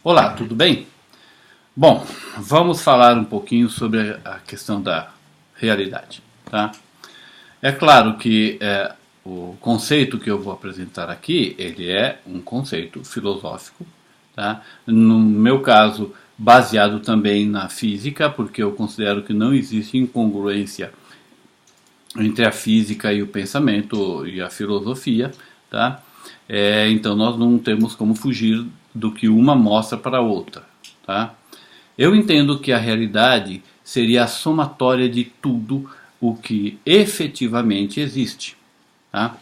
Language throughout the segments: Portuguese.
Olá, tudo bem? Bom, vamos falar um pouquinho sobre a questão da realidade, tá? É claro que o conceito que eu vou apresentar aqui, ele é um conceito filosófico, tá? No meu caso, baseado também na física, porque eu considero que não existe incongruência entre a física e o pensamento e a filosofia, tá? Então nós não temos como fugir do que uma mostra para a outra, tá? Eu entendo que a realidade seria a somatória de tudo o que efetivamente existe, tá?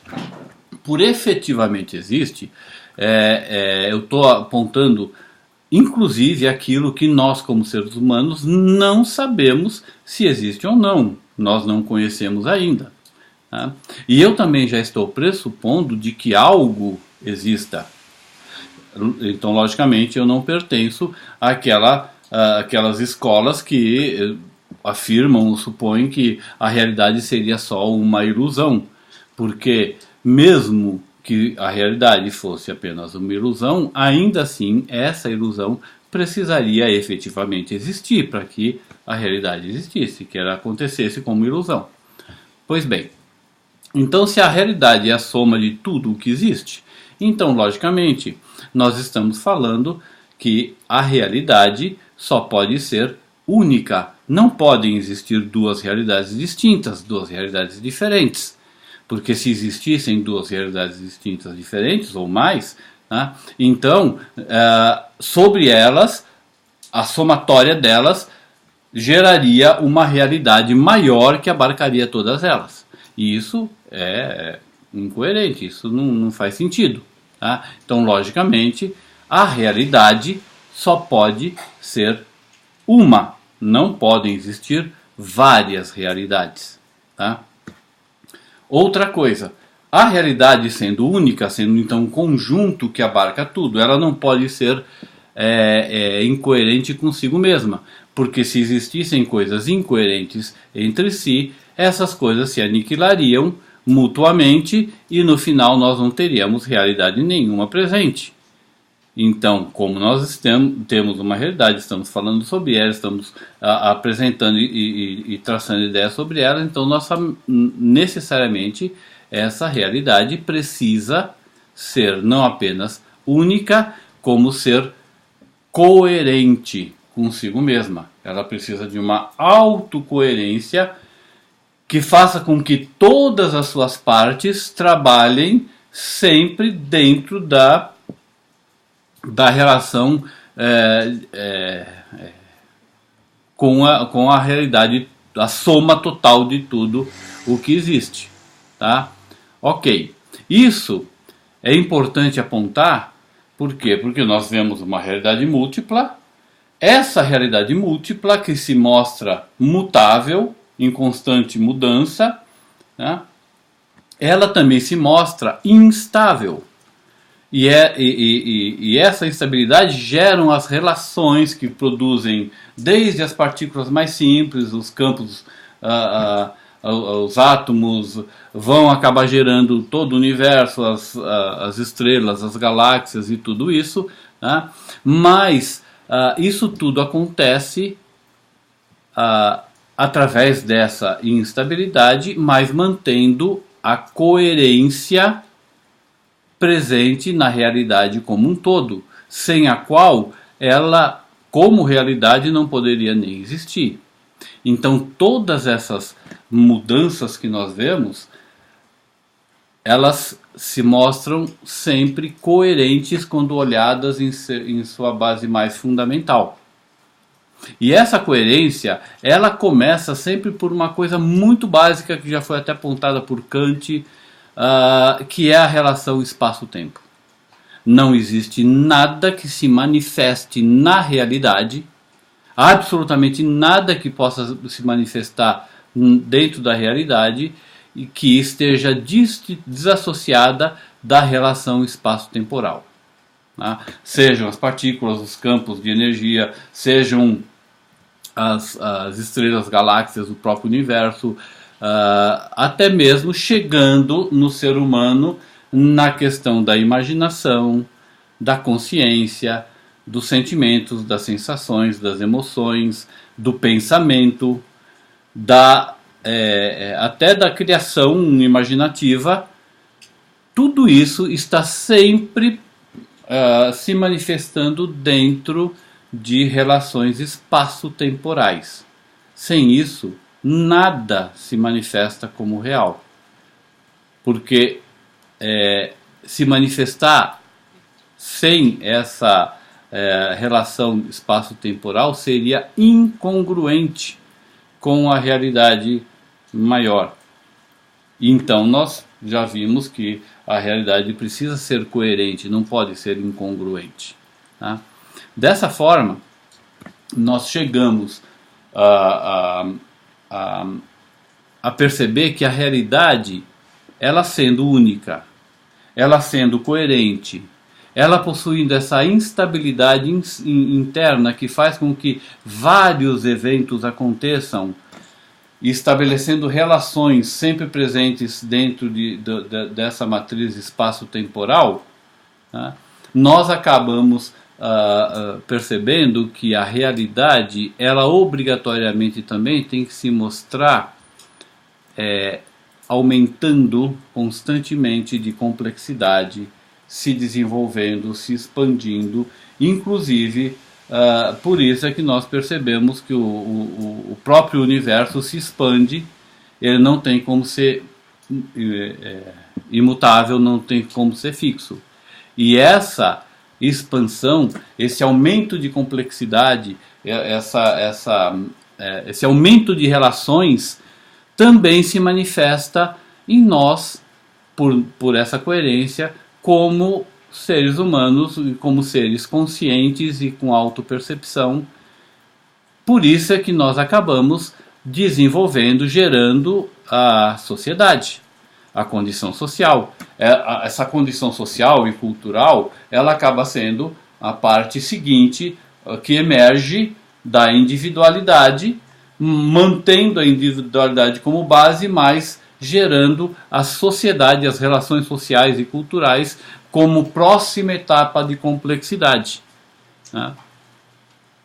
Por efetivamente existe, eu estou apontando inclusive aquilo que nós, como seres humanos, não sabemos se existe ou não. Nós não conhecemos ainda. Tá? E eu também já estou pressupondo de que algo exista. Então, logicamente, eu não pertenço àquelas escolas que afirmam ou supõem que a realidade seria só uma ilusão. Porque mesmo que a realidade fosse apenas uma ilusão, ainda assim essa ilusão precisaria efetivamente existir para que a realidade existisse, que ela acontecesse como ilusão. Pois bem, então se a realidade é a soma de tudo o que existe, então logicamente nós estamos falando que a realidade só pode ser única. Não podem existir duas realidades distintas, duas realidades diferentes. Porque se existissem duas realidades distintas diferentes ou mais, né, então sobre elas, a somatória delas geraria uma realidade maior que abarcaria todas elas. E isso é incoerente, isso não faz sentido. Tá? Então, logicamente, a realidade só pode ser uma. Não podem existir várias realidades. Tá? Outra coisa, a realidade sendo única, sendo então um conjunto que abarca tudo, ela não pode ser incoerente consigo mesma. Porque se existissem coisas incoerentes entre si, essas coisas se aniquilariam mutuamente e no final nós não teríamos realidade nenhuma presente. Então, como nós temos uma realidade, estamos falando sobre ela, estamos apresentando e traçando ideias sobre ela, então necessariamente essa realidade precisa ser não apenas única, como ser coerente consigo mesma. Ela precisa de uma autocoerência que faça com que todas as suas partes trabalhem sempre dentro da relação com a realidade, a soma total de tudo o que existe. Tá? Ok. Isso é importante apontar, por quê? Porque nós vemos uma realidade múltipla, essa realidade múltipla que se mostra mutável, em constante mudança, né? Ela também se mostra instável. E essa instabilidade geram as relações que produzem desde as partículas mais simples, os campos, os átomos, vão acabar gerando todo o universo, as estrelas, as galáxias e tudo isso. Né? Mas isso tudo acontece através dessa instabilidade, mas mantendo a coerência presente na realidade como um todo, sem a qual ela, como realidade, não poderia nem existir. Então, todas essas mudanças que nós vemos, elas se mostram sempre coerentes quando olhadas em sua base mais fundamental. E essa coerência, ela começa sempre por uma coisa muito básica que já foi até apontada por Kant, que é a relação espaço-tempo. Não existe nada que se manifeste na realidade, absolutamente nada que possa se manifestar dentro da realidade e que esteja desassociada da relação espaço-temporal. Tá? Sejam as partículas, os campos de energia, sejam as estrelas, galáxias, o próprio universo, até mesmo chegando no ser humano na questão da imaginação, da consciência, dos sentimentos, das sensações, das emoções, do pensamento, até da criação imaginativa. Tudo isso está sempre se manifestando dentro de relações espaço-temporais. Sem isso, nada se manifesta como real. Porque se manifestar sem essa relação espaço-temporal seria incongruente com a realidade maior. Então nós já vimos que a realidade precisa ser coerente, não pode ser incongruente. Tá? Dessa forma, nós chegamos a perceber que a realidade, ela sendo única, ela sendo coerente, ela possuindo essa instabilidade interna que faz com que vários eventos aconteçam, estabelecendo relações sempre presentes dentro dessa matriz espaço-temporal, tá? Nós acabamos percebendo que a realidade, ela obrigatoriamente também tem que se mostrar aumentando constantemente de complexidade, se desenvolvendo, se expandindo, inclusive por isso é que nós percebemos que o próprio universo se expande, ele não tem como ser imutável, não tem como ser fixo. E essa expansão, esse aumento de complexidade, esse aumento de relações também se manifesta em nós, por essa coerência, como seres humanos, como seres conscientes e com autopercepção. Por isso é que nós acabamos desenvolvendo, gerando a sociedade, a condição social. Essa condição social e cultural, ela acaba sendo a parte seguinte que emerge da individualidade, mantendo a individualidade como base, mas gerando a sociedade, as relações sociais e culturais como próxima etapa de complexidade. Né?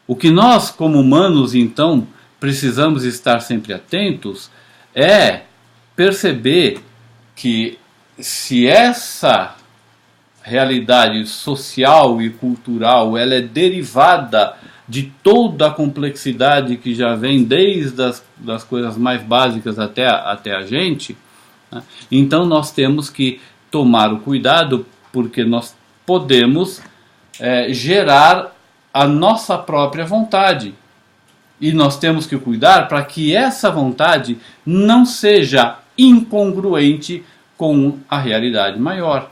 O que nós, como humanos, então, precisamos estar sempre atentos é perceber que se essa realidade social e cultural ela é derivada de toda a complexidade que já vem desde das coisas mais básicas até a gente, né? Então nós temos que tomar o cuidado, porque nós podemos gerar a nossa própria vontade. E nós temos que cuidar para que essa vontade não seja incongruente com a realidade maior.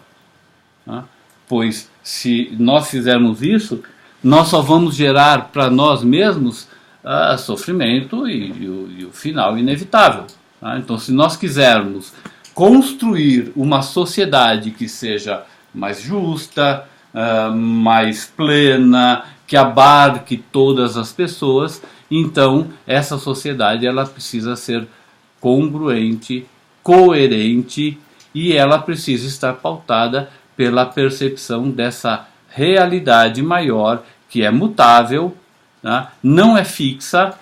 Tá? Pois se nós fizermos isso, nós só vamos gerar para nós mesmos sofrimento e o final inevitável. Tá? Então, se nós quisermos construir uma sociedade que seja mais justa, mais plena, que abarque todas as pessoas, então essa sociedade ela precisa ser congruente, coerente, e ela precisa estar pautada pela percepção dessa realidade maior, que é mutável, né? Não é fixa,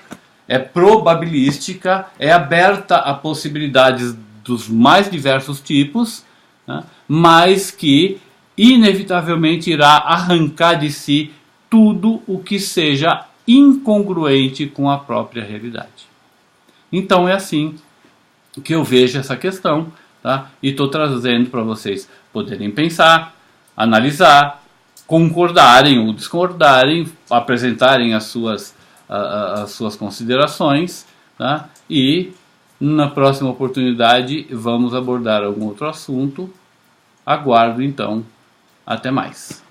é probabilística, é aberta a possibilidades dos mais diversos tipos, né? Mas que inevitavelmente irá arrancar de si tudo o que seja incongruente com a própria realidade. Então é assim que eu vejo essa questão, tá? E estou trazendo para vocês poderem pensar, analisar, concordarem ou discordarem, apresentarem as suas considerações, tá? E na próxima oportunidade vamos abordar algum outro assunto. Aguardo então. Até mais.